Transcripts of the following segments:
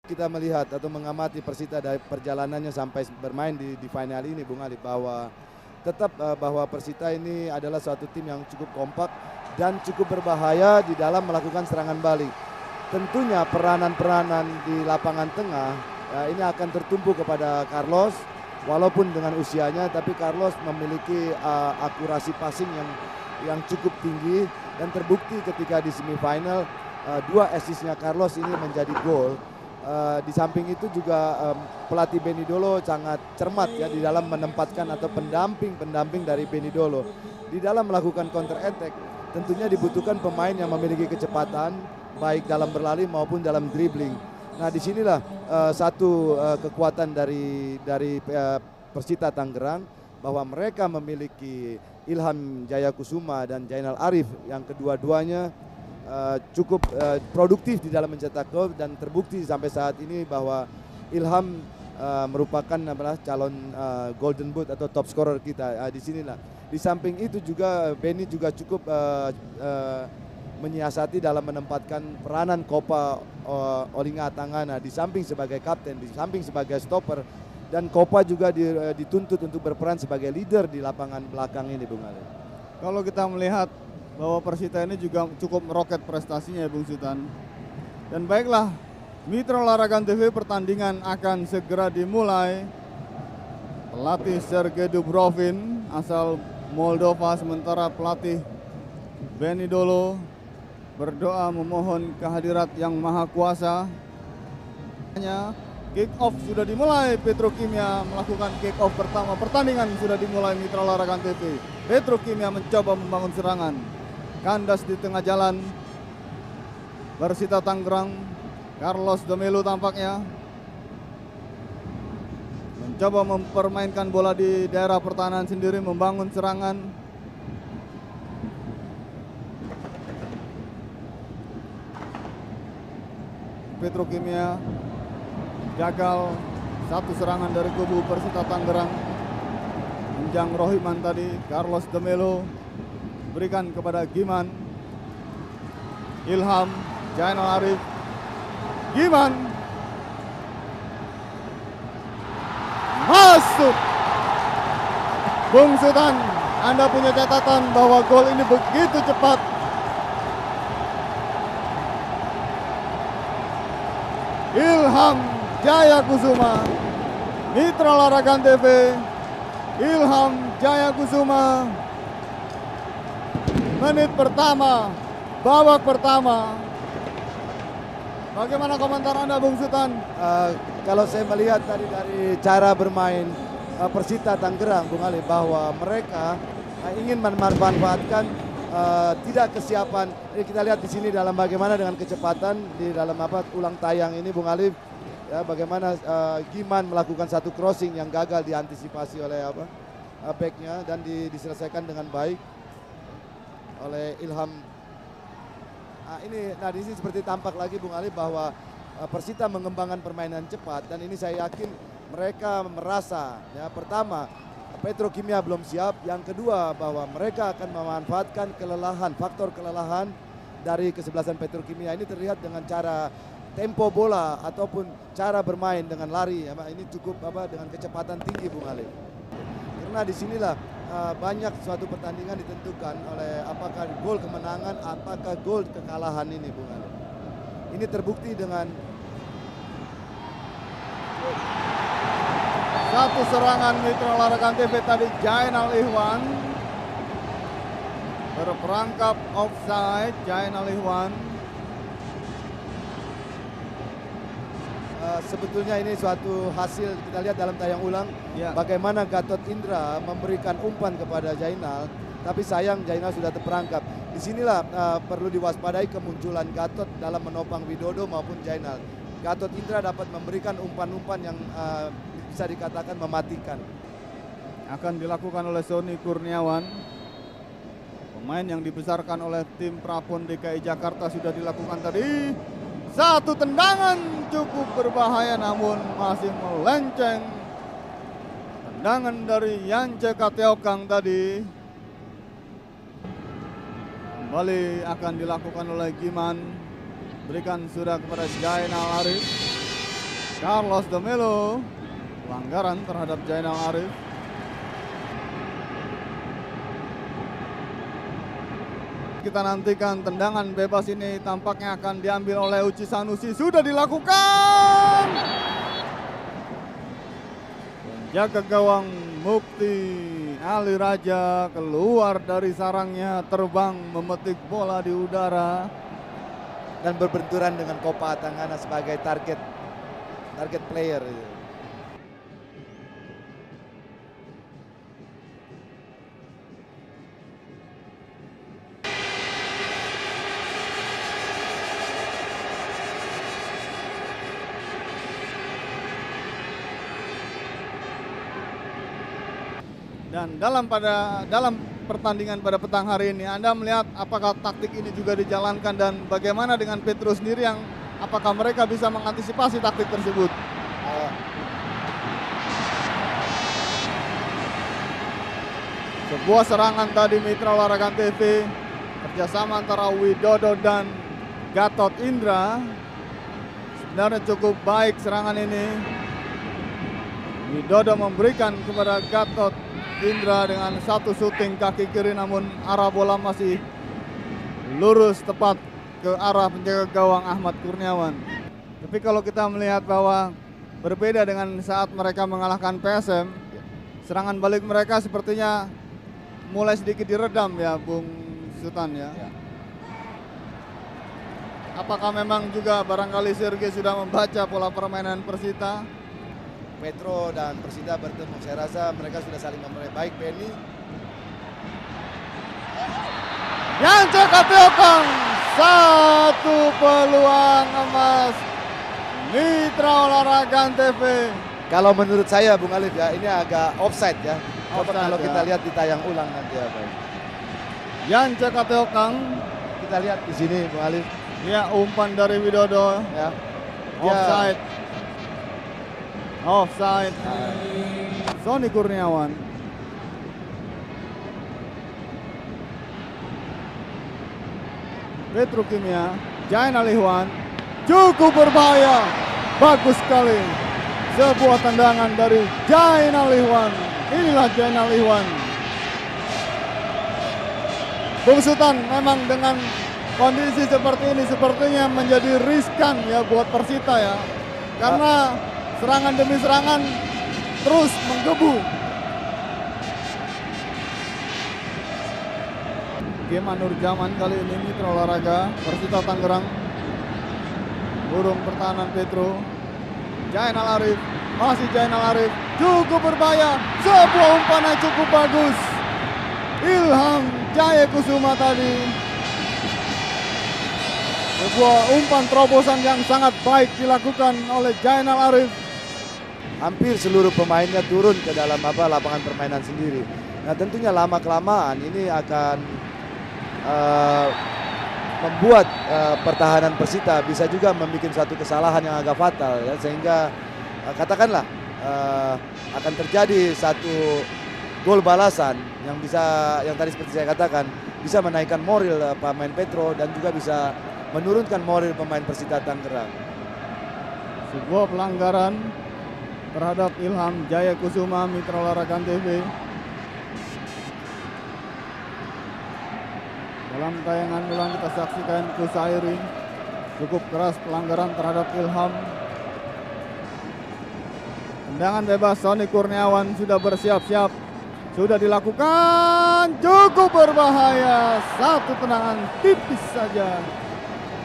Kita melihat atau mengamati Persita dari perjalanannya sampai bermain di final ini, Bung Ali, bahwa tetap bahwa Persita ini adalah suatu tim yang cukup kompak dan cukup berbahaya di dalam melakukan serangan balik. Tentunya peranan-peranan di lapangan tengah ini akan tertumpu kepada Carlos, walaupun dengan usianya, tapi Carlos memiliki akurasi passing yang cukup tinggi dan terbukti ketika di semifinal 2 assistnya Carlos ini menjadi gol. Di samping itu juga pelatih Benidolo sangat cermat ya di dalam menempatkan atau pendamping dari Benidolo di dalam melakukan counter attack. Tentunya dibutuhkan pemain yang memiliki kecepatan baik dalam berlari maupun dalam dribbling. Nah, disinilah satu kekuatan dari Persita Tangerang, bahwa mereka memiliki Ilham Jayakusuma dan Jainal Arif yang kedua-duanya cukup produktif di dalam mencetak gol, dan terbukti sampai saat ini bahwa Ilham merupakan calon Golden Boot atau top scorer kita. Di sinilah. Di samping itu juga Benny juga cukup menyiasati dalam menempatkan peranan Kopa Olinga Tangana di samping sebagai kapten, di samping sebagai stopper, dan Kopa juga dituntut untuk berperan sebagai leader di lapangan belakang ini, Bung Ali. Kalau kita melihat bahwa Persita ini juga cukup meroket prestasinya ya, Bung Sultan. Dan baiklah, Mitra Olahraga TV, pertandingan akan segera dimulai. Pelatih Sergei Dubrovin asal Moldova, sementara pelatih Benidolo berdoa memohon kehadirat Yang Maha Kuasa. Kick off sudah dimulai, Petrokimia melakukan kick off pertama. Pertandingan sudah dimulai, Mitra Olahraga TV. Petrokimia mencoba membangun serangan. Kandas di tengah jalan. Persita Tangerang, Carlos Domelo tampaknya mencoba mempermainkan bola di daerah pertahanan sendiri, membangun serangan. Petrokimia gagal satu serangan dari kubu Persita Tangerang. Menjang Rohiman tadi, Carlos Domelo berikan kepada Giman. Ilham, Jainal Arif, Giman masuk. Bung Sultan, Anda punya catatan bahwa gol ini begitu cepat. Ilham Jayakusuma, Mitra Olahraga TV. Ilham Jayakusuma, menit pertama, babak pertama. Bagaimana komentar Anda, Bung Sultan? Kalau saya melihat tadi dari cara bermain Persita Tangerang, Bung Ali, bahwa mereka ingin memanfaatkan tidak kesiapan. Ini kita lihat di sini dalam bagaimana dengan kecepatan di dalam ulang tayang ini, Bung Ali, ya, bagaimana Giman melakukan satu crossing yang gagal diantisipasi oleh backnya dan diselesaikan dengan baik oleh Ilham. Nah, di sini seperti tampak lagi, Bung Ali, bahwa Persita mengembangkan permainan cepat, dan ini saya yakin mereka merasa, ya, pertama Petrokimia belum siap, yang kedua bahwa mereka akan memanfaatkan faktor kelelahan dari kesebelasan Petrokimia. Ini terlihat dengan cara tempo bola ataupun cara bermain dengan lari, ya, ini cukup dengan kecepatan tinggi, Bung Ali. Karena disinilah banyak suatu pertandingan ditentukan oleh apakah gol kemenangan, apakah gol kekalahan ini, Bung Ali. Ini terbukti dengan satu serangan Mitra Olahraga TV tadi, Jainal Ihwan berperangkap offside. Jainal Ihwan, sebetulnya ini suatu hasil kita lihat dalam tayang ulang, ya, bagaimana Gatot Indra memberikan umpan kepada Jainal, tapi sayang Jainal sudah terperangkap. Disinilah perlu diwaspadai kemunculan Gatot dalam menopang Widodo maupun Jainal. Gatot Indra dapat memberikan umpan-umpan yang bisa dikatakan mematikan. Akan dilakukan oleh Sony Kurniawan, pemain yang dibesarkan oleh tim Prapon DKI Jakarta. Sudah dilakukan tadi. Satu tendangan cukup berbahaya namun masih melenceng. Tendangan dari Yance Kateokang tadi. Kembali akan dilakukan oleh Giman. Berikan sudah kepada Jainal Arif. Carlos de Melo, pelanggaran terhadap Jainal Arif. Kita nantikan tendangan bebas ini tampaknya akan diambil oleh Uci Sanusi. Sudah dilakukan. Jaga gawang Mukti Ali Raja keluar dari sarangnya, terbang memetik bola di udara dan berbenturan dengan Kopa Tangana sebagai target player. Dan dalam pertandingan pada petang hari ini, Anda melihat apakah taktik ini juga dijalankan dan bagaimana dengan Petro sendiri, yang apakah mereka bisa mengantisipasi taktik tersebut? Sebuah serangan tadi Mitra Olahraga TV, kerjasama antara Widodo dan Gatot Indra. Sebenarnya cukup baik serangan ini. Widodo memberikan kepada Gatot Indra dengan satu syuting kaki kiri, namun arah bola masih lurus tepat ke arah penjaga gawang Ahmad Kurniawan. Tapi kalau kita melihat bahwa berbeda dengan saat mereka mengalahkan PSM, serangan balik mereka sepertinya mulai sedikit diredam ya Bung Sultan ya. Apakah memang juga barangkali Sergei sudah membaca pola permainan Persita? Petro dan Persita bertemu, saya rasa mereka sudah saling memulai baik. Benny yang cekatiokang, satu peluang emas Mitra Olahraga TV. Kalau menurut saya Bung Alif ya, ini agak offside ya. Coba Offside kalau ya. kita lihat di tayang ulang nanti apa. Yang cekatiokang, Kita lihat di sini Bung Alif. ya umpan dari Widodo, Ya. offside. Offside. Sony Kurniawan. Petrokimia, Jainal Ihwan, cukup berbahaya. Bagus sekali. Sebuah tendangan dari Jainal Ihwan. Inilah Jainal Ihwan. Bung Sultan, memang dengan kondisi seperti ini sepertinya menjadi riskan ya buat Persita ya. Karena serangan demi serangan terus menggebu. Game Nur Zaman kali ini Mitra Olahraga Persita Tangerang. Burung pertahanan Petro. Jainal Arif, masih Jainal Arif, cukup berbahaya. Sebuah umpan yang cukup bagus. Ilham Jaya Kusuma tadi. Sebuah umpan terobosan yang sangat baik dilakukan oleh Jainal Arif. Hampir seluruh pemainnya turun ke dalam lapangan permainan sendiri. Nah tentunya lama-kelamaan ini akan membuat pertahanan Persita bisa juga membuat satu kesalahan yang agak fatal ya, sehingga katakanlah akan terjadi satu gol balasan yang tadi seperti saya katakan bisa menaikkan moral pemain Petro dan juga bisa menurunkan moral pemain Persita Tangerang. Sebuah pelanggaran terhadap Ilham Jaya Kusuma Mitra Olahraga TV. Dalam tayangan ulang kita saksikan Kusairi, cukup keras pelanggaran terhadap Ilham. Tendangan bebas Sony Kurniawan sudah bersiap-siap, sudah dilakukan, cukup berbahaya. Satu tendangan tipis saja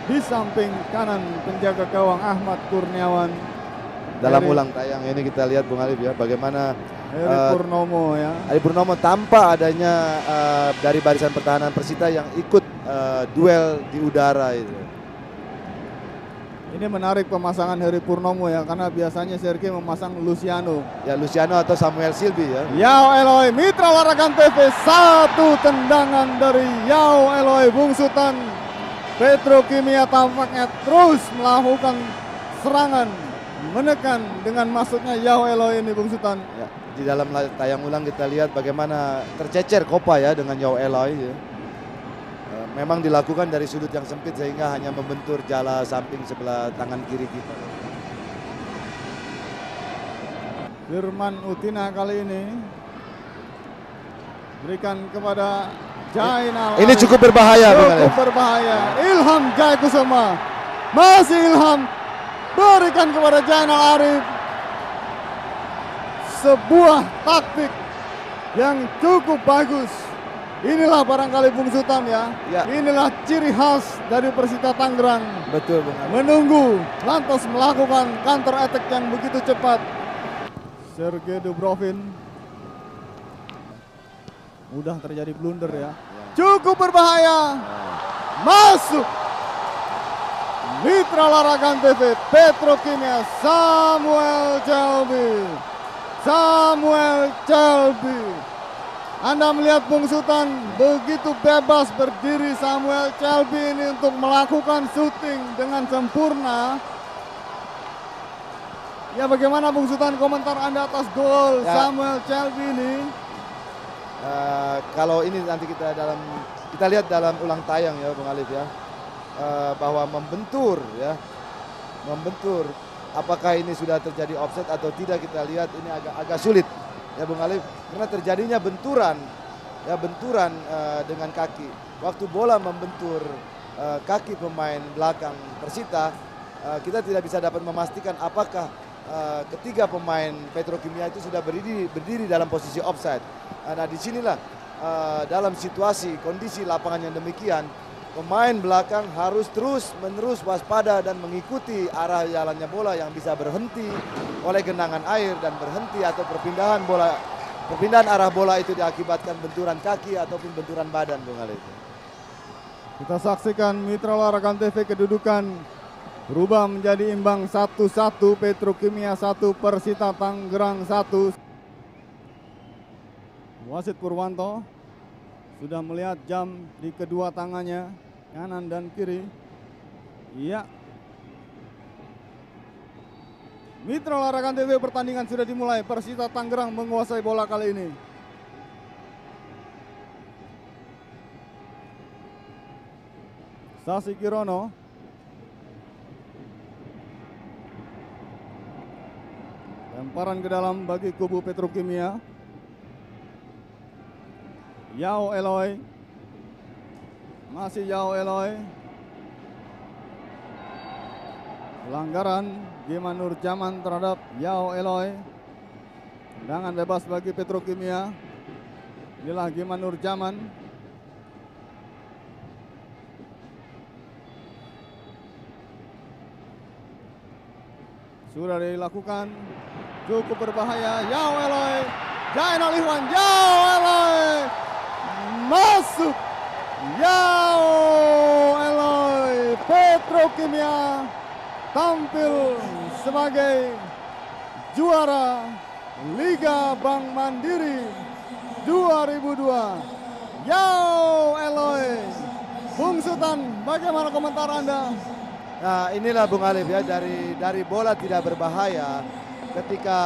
di samping kanan penjaga gawang Ahmad Kurniawan. Dalam ulang tayang ini kita lihat Bung Alif ya, bagaimana Heri Purnomo ya. Heri Purnomo tanpa adanya dari barisan pertahanan Persita yang ikut duel di udara itu. Ini menarik pemasangan Heri Purnomo ya, karena biasanya Sergei memasang Luciano. Ya Luciano atau Samuel Silby ya. Yao Eloy, Mitra Olahraga TV, satu tendangan dari Yao Eloy. Bung Sultan, Petrokimia tampaknya terus melakukan serangan, menekan dengan masuknya Yao Eloy ini Bung Sultan. Ya, di dalam tayang ulang kita lihat bagaimana tercecer Kopa ya dengan Yao Eloy ya. Memang dilakukan dari sudut yang sempit sehingga hanya membentur jala samping sebelah tangan kiri kita. Firman Utina kali ini berikan kepada Jainal. Ini cukup berbahaya, Bung Cukup Alif. berbahaya. Ilham Jayakusuma. Masih Ilham. Berikan kepada Jainal Arif. Sebuah taktik yang cukup bagus. Inilah barangkali Bung Sultan ya. Ya. Inilah ciri khas dari Persita Tangerang. Betul, Bung Alif. Menunggu, lantas melakukan counter attack yang begitu cepat. Sergei Dubrovin. Mudah terjadi blunder ya. Cukup berbahaya. Masuk. Mitra Laragan TV, Petrokimia, Samuel Chelby. Samuel Chelby. Anda melihat Bung Sultan begitu bebas berdiri Samuel Chelby ini untuk melakukan syuting dengan sempurna. Ya, bagaimana Bung Sultan komentar Anda atas gol Ya. Samuel Chelby ini? Kalau ini nanti kita lihat dalam ulang tayang ya, Bung Alif ya, bahwa membentur ya, membentur. Apakah ini sudah terjadi offset atau tidak, kita lihat ini agak sulit ya, Bung Alif, karena terjadinya benturan ya, benturan dengan kaki. Waktu bola membentur kaki pemain belakang Persita, kita tidak bisa dapat memastikan apakah ketiga pemain Petrokimia itu sudah berdiri dalam posisi offside. Nah, disinilah dalam situasi kondisi lapangan yang demikian, pemain belakang harus terus-menerus waspada dan mengikuti arah jalannya bola yang bisa berhenti oleh genangan air dan berhenti atau perpindahan arah bola itu diakibatkan benturan kaki ataupun benturan badan, Bung Alif. Kita saksikan Mitra Laragan TV kedudukan berubah menjadi imbang 1-1, Petrokimia 1, Persita Tangerang 1. Wasit Purwanto sudah melihat jam di kedua tangannya, kanan dan kiri. Iya. Mitra Laragan TV, pertandingan sudah dimulai. Persita Tangerang menguasai bola kali ini. Sasi Kirono. Lemparan ke dalam bagi kubu Petrokimia. Yao Eloy. Masih Yao Eloy. Pelanggaran Giman Nurjaman terhadap Yao Eloy. Tendangan bebas bagi Petrokimia. Inilah Giman Nurjaman. Sudah dilakukan. Cukup berbahaya. Yao Eloy. Jainal Ikhwan. Yao Eloy. Masuk. Yao Eloy. Petrokimia tampil sebagai juara Liga Bank Mandiri 2002. Yao Eloy. Bung Sultan, bagaimana komentar Anda? Nah, inilah Bung Alif ya, dari bola tidak berbahaya ketika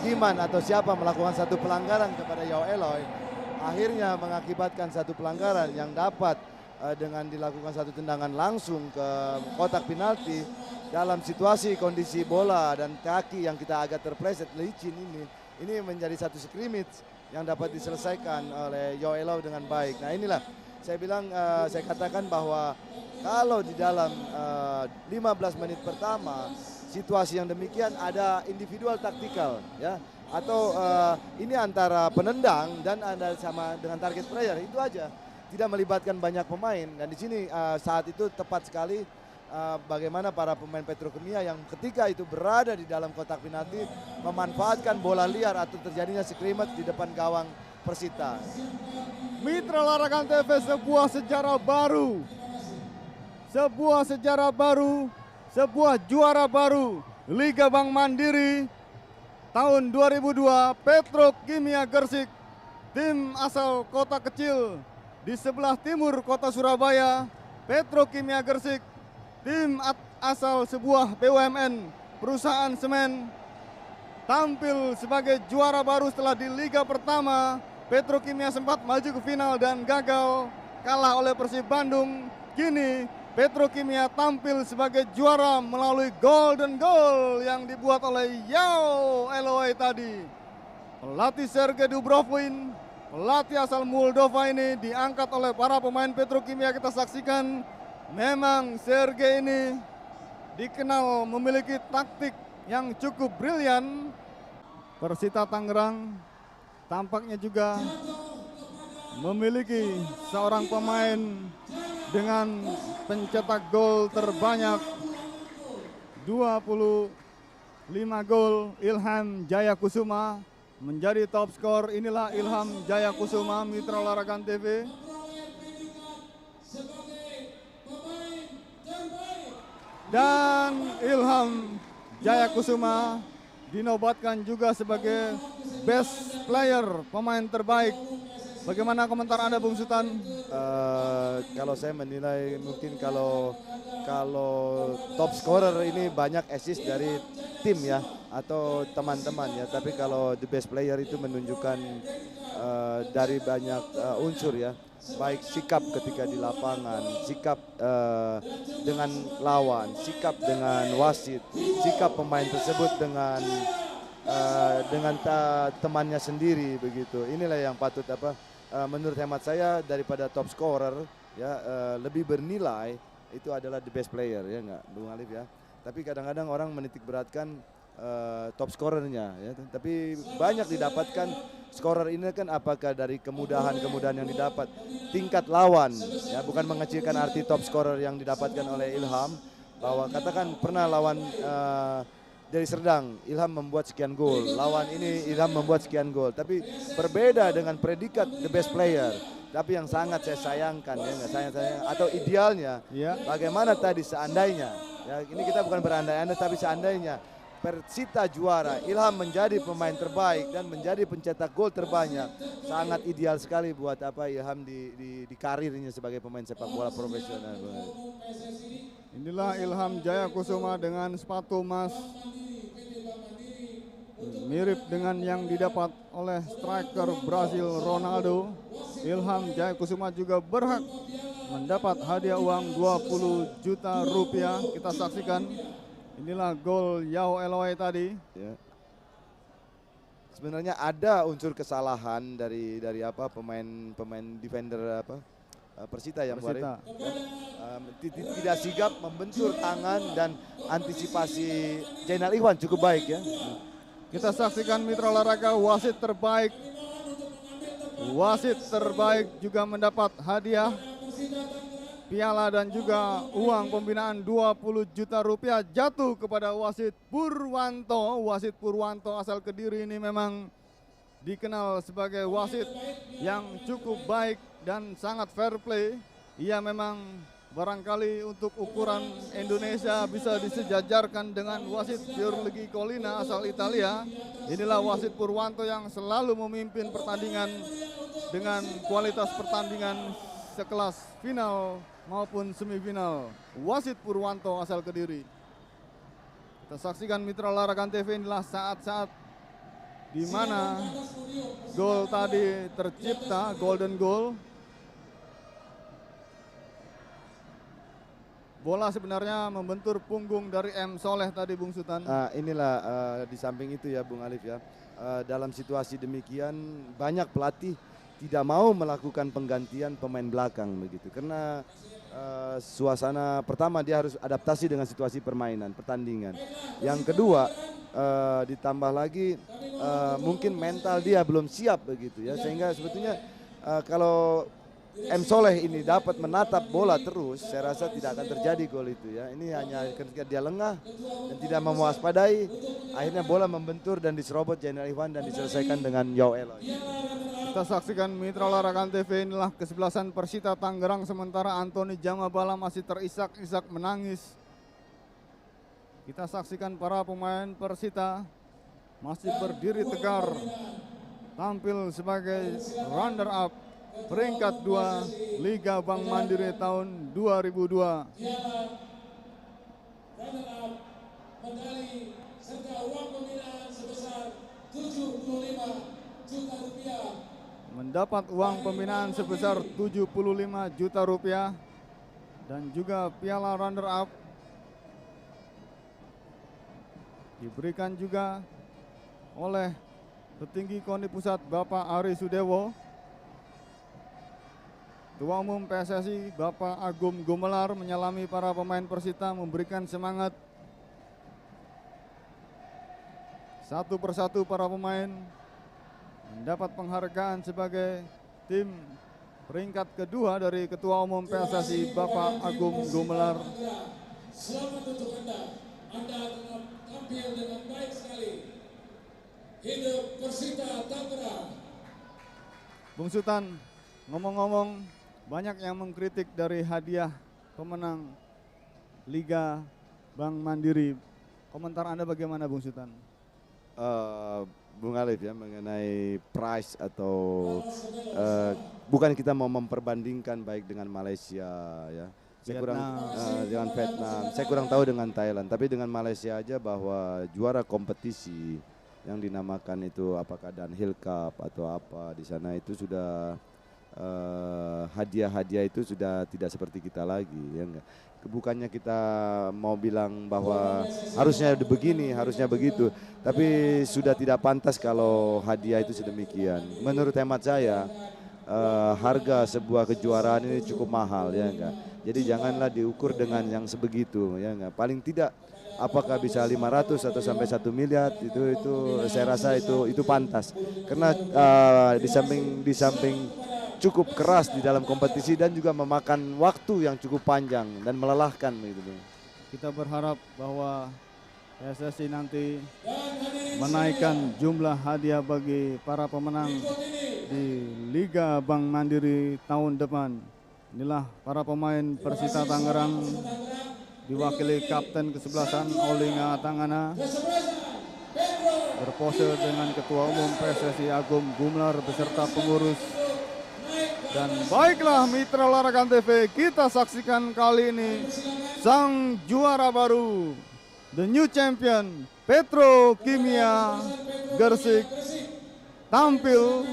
Giman atau siapa melakukan satu pelanggaran kepada Yao Eloy, akhirnya mengakibatkan satu pelanggaran yang dapat dengan dilakukan satu tendangan langsung ke kotak penalti dalam situasi kondisi bola dan kaki yang kita agak terpleset licin ini menjadi satu scrimmage yang dapat diselesaikan oleh Yao Eloy dengan baik. Nah, inilah saya bilang, saya katakan bahwa kalau di dalam 15 menit pertama situasi yang demikian ada individual taktikal ya, atau ini antara penendang dan ada sama dengan target player, itu aja, tidak melibatkan banyak pemain. Dan di sini saat itu tepat sekali bagaimana para pemain Petrokimia yang ketika itu berada di dalam kotak penalti memanfaatkan bola liar atau terjadinya scrimmage di depan gawang Persita. Mitra Laragan TV, sebuah sejarah baru. Sebuah sejarah baru, sebuah juara baru Liga Bank Mandiri tahun 2002. Petrokimia Gersik, tim asal kota kecil di sebelah timur kota Surabaya. Petrokimia Gersik, tim asal sebuah BUMN, perusahaan semen, tampil sebagai juara baru setelah di Liga pertama. Petrokimia sempat maju ke final dan gagal, kalah oleh Persib Bandung. Kini Petrokimia tampil sebagai juara melalui golden goal yang dibuat oleh Yao Eloy tadi. Pelatih Sergei Dubrovin, pelatih asal Moldova ini diangkat oleh para pemain Petrokimia. Kita saksikan memang Sergei ini dikenal memiliki taktik yang cukup brilian. Persita Tangerang tampaknya juga memiliki seorang pemain dengan pencetak gol terbanyak 25 gol. Ilham Jayakusuma menjadi top skor. Inilah Ilham Jayakusuma, Mitra Olahraga TV. Dan Ilham Jayakusuma dinobatkan juga sebagai best player, pemain terbaik. Bagaimana komentar Anda, Bung Sultan? Kalau saya menilai mungkin kalau top scorer ini banyak assist dari tim ya atau teman-teman ya. Tapi kalau the best player itu menunjukkan dari banyak unsur ya. Baik sikap ketika di lapangan, sikap dengan lawan, sikap dengan wasit, sikap pemain tersebut dengan temannya sendiri begitu. Inilah yang patut menurut hemat saya daripada top scorer ya, lebih bernilai itu adalah the best player ya, enggak Bung Alif ya. Tapi kadang-kadang orang menitik beratkan top scorernya ya, tapi banyak didapatkan scorer ini kan apakah dari kemudahan yang didapat, tingkat lawan ya, bukan mengecilkan arti top scorer yang didapatkan oleh Ilham, bahwa katakan pernah lawan dari Serdang, Ilham membuat sekian gol, lawan ini Ilham membuat sekian gol, tapi berbeda dengan predikat the best player. Tapi yang sangat saya sayangkan ya, nggak sayang atau idealnya ya, bagaimana tadi seandainya ya, ini kita bukan berandai-andai, tapi seandainya Persita juara, Ilham menjadi pemain terbaik dan menjadi pencetak gol terbanyak, sangat ideal sekali buat Ilham di karirnya sebagai pemain sepak bola profesional. Inilah Ilham Jayakusuma dengan sepatu emas mirip dengan yang didapat oleh striker Brazil Ronaldo. Ilham Jayakusuma juga berhak mendapat hadiah uang 20 juta rupiah. Kita saksikan, inilah gol Yao Eloy tadi. Ya. Sebenarnya ada unsur kesalahan dari pemain defender Persita yang Persita. Tidak sigap membentur tangan dan antisipasi Zainal Ikhwan cukup baik ya. Kita saksikan Mitra Olahraga, wasit terbaik juga mendapat hadiah piala dan juga uang pembinaan 20 juta rupiah jatuh kepada wasit Purwanto. Wasit Purwanto asal Kediri ini memang dikenal sebagai wasit yang cukup baik dan sangat fair play. Ia memang barangkali untuk ukuran Indonesia bisa disejajarkan dengan wasit Giorgi Collina asal Italia. Inilah wasit Purwanto yang selalu memimpin pertandingan dengan kualitas pertandingan sekelas final maupun semifinal. Wasit Purwanto asal Kediri. Kita saksikan Mitra Olahraga TV, inilah saat-saat di mana gol tadi tercipta, golden goal. Bola sebenarnya membentur punggung dari M. Soleh tadi, Bung Sultan. Inilah di samping itu ya Bung Alif ya, dalam situasi demikian banyak pelatih tidak mau melakukan penggantian pemain belakang begitu, karena suasana pertama dia harus adaptasi dengan situasi pertandingan. Yang kedua ditambah lagi mungkin mental dia belum siap begitu ya, sehingga sebetulnya kalau M. Soleh ini dapat menatap bola terus, saya rasa tidak akan terjadi gol itu ya. Ini hanya ketika dia lengah dan tidak mewaspadai, akhirnya bola membentur dan diserobot Zainal Ikhwan dan diselesaikan dengan Yao Eloy. Kita saksikan Mitra Olahraga TV, inilah kesebelasan Persita Tangerang, sementara Anthony Jamabala masih terisak-isak menangis. Kita saksikan para pemain Persita masih berdiri tegar, tampil sebagai runner up peringkat 2 Liga Bank Mandiri tahun 2002. Medali serta uang pembinaan sebesar 75 juta rupiah. Mendapat uang pembinaan sebesar 75 juta rupiah. dan juga piala runner up diberikan juga oleh petinggi KONI Pusat Bapak Ari Sudewo, Ketua Umum PSSI Bapak Agum Gumelar menyalami para pemain Persita, memberikan semangat. Satu persatu para pemain mendapat penghargaan sebagai tim peringkat kedua dari Ketua Umum PSSI Bapak Agum Gumelar. Selamat untuk Anda. Anda tampil dengan baik sekali. Hidup Persita Tangerang. Bung Sultan, ngomong-ngomong, banyak yang mengkritik dari hadiah pemenang Liga Bank Mandiri. Komentar Anda bagaimana, Bung Sultan? Bung Alif ya, mengenai price atau bukan kita mau memperbandingkan baik dengan Malaysia ya. Saya kurang dengan Vietnam, saya kurang tahu dengan Thailand, tapi dengan Malaysia aja bahwa juara kompetisi yang dinamakan itu apakah Dunhill Cup atau apa di sana itu sudah hadiah-hadiah itu sudah tidak seperti kita lagi ya enggak. Bukannya kita mau bilang bahwa harusnya begini, harusnya begitu, tapi sudah tidak pantas kalau hadiah itu sedemikian. Menurut hemat saya harga sebuah kejuaraan ini cukup mahal ya enggak. Jadi janganlah diukur dengan yang sebegitu ya enggak. Paling tidak apakah bisa 500 atau sampai 1 miliar itu saya rasa itu pantas. Karena di samping cukup keras di dalam kompetisi dan juga memakan waktu yang cukup panjang dan melelahkan gitu. Kita berharap bahwa PSSI nanti menaikkan jumlah hadiah bagi para pemenang di Liga Bank Mandiri tahun depan. Inilah para pemain Persita Tangerang diwakili Kapten kesebelasan Olinga Tangana, berpose dengan Ketua Umum PSSI Agum Gumelar beserta pengurus. Dan baiklah mitra olahraga TV, kita saksikan kali ini sang juara baru, the new champion Petro Kimia Gersik tampil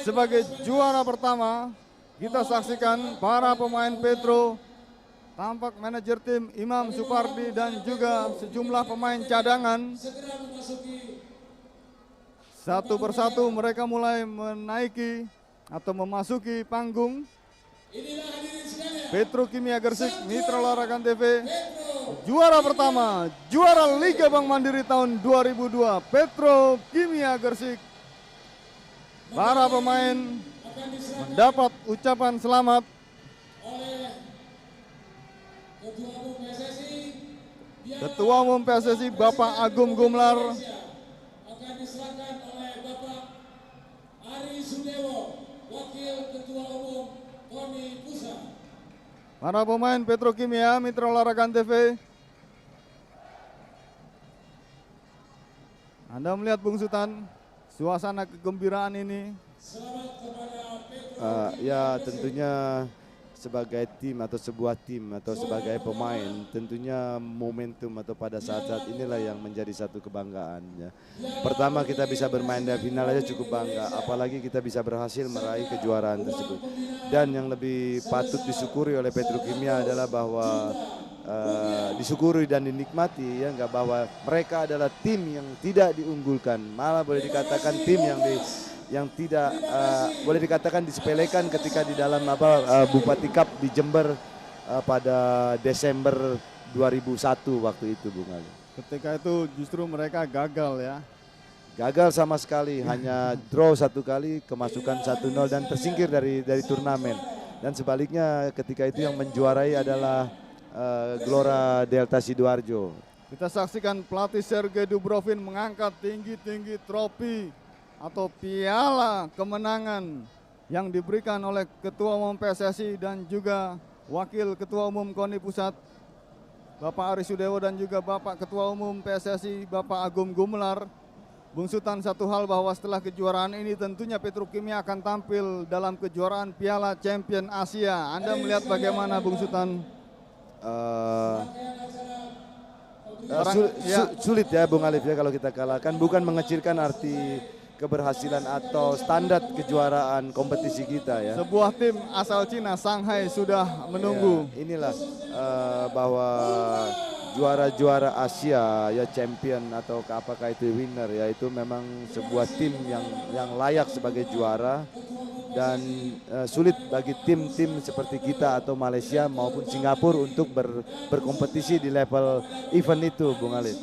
sebagai juara pertama. Kita saksikan para pemain Petro, tampak manajer tim Imam Supardi dan juga sejumlah pemain cadangan. Satu persatu mereka mulai menaiki atau memasuki panggung. Petro Kimia Gersik, mitra olahraga TV, juara pertama, juara Liga Bank Mandiri tahun 2002, Petro Kimia Gersik. Para pemain mendapat ucapan selamat. Ketua Umum PSSI Bapak Agum Gumelar akan diserahkan oleh Bapak Ari Sudewo, Wakil Ketua Umum KONI Pusat. Para pemain Petrokimia, mitra olahraga TV. Anda melihat Bung Sultan, suasana kegembiraan ini. Selamat kepada Petro. Ya tentunya sebagai tim atau sebuah tim atau sebagai pemain, tentunya momentum atau pada saat-saat inilah yang menjadi satu kebanggaan ya. Pertama kita bisa bermain di final aja cukup bangga, apalagi kita bisa berhasil meraih kejuaraan tersebut. Dan yang lebih patut disyukuri oleh Petrokimia adalah bahwa disyukuri dan dinikmati ya, enggak, bahwa mereka adalah tim yang tidak diunggulkan, malah boleh dikatakan tim yang tidak boleh dikatakan disepelekan ketika di dalam Bupati Cup di Jember pada Desember 2001 waktu itu, Bung Ali. Ketika itu justru mereka gagal ya. Gagal sama sekali, hanya draw 1 kali, kemasukan 1-0 dan tersingkir dari turnamen. Dan sebaliknya ketika itu yang menjuarai adalah Gelora Delta Sidoarjo. Kita saksikan pelatih Sergei Dubrovin mengangkat tinggi-tinggi trofi atau piala kemenangan yang diberikan oleh Ketua Umum PSSI dan juga Wakil Ketua Umum KONI Pusat Bapak Ari Sudewo dan juga Bapak Ketua Umum PSSI Bapak Agum Gumelar. Bung Sultan, satu hal bahwa setelah kejuaraan ini tentunya Petrokimia akan tampil dalam kejuaraan Piala Champion Asia. Anda melihat bagaimana, Bung Sultan? Sulit ya Bung Alif ya kalau kita kalahkan, bukan mengecilkan arti keberhasilan atau standar kejuaraan kompetisi kita ya. Sebuah tim asal Cina, Shanghai, sudah menunggu. Ya, inilah bahwa juara-juara Asia ya, champion atau apakah itu winner ya, itu memang sebuah tim yang layak sebagai juara. Dan sulit bagi tim-tim seperti kita atau Malaysia maupun Singapura untuk berkompetisi di level event itu, Bung Alif.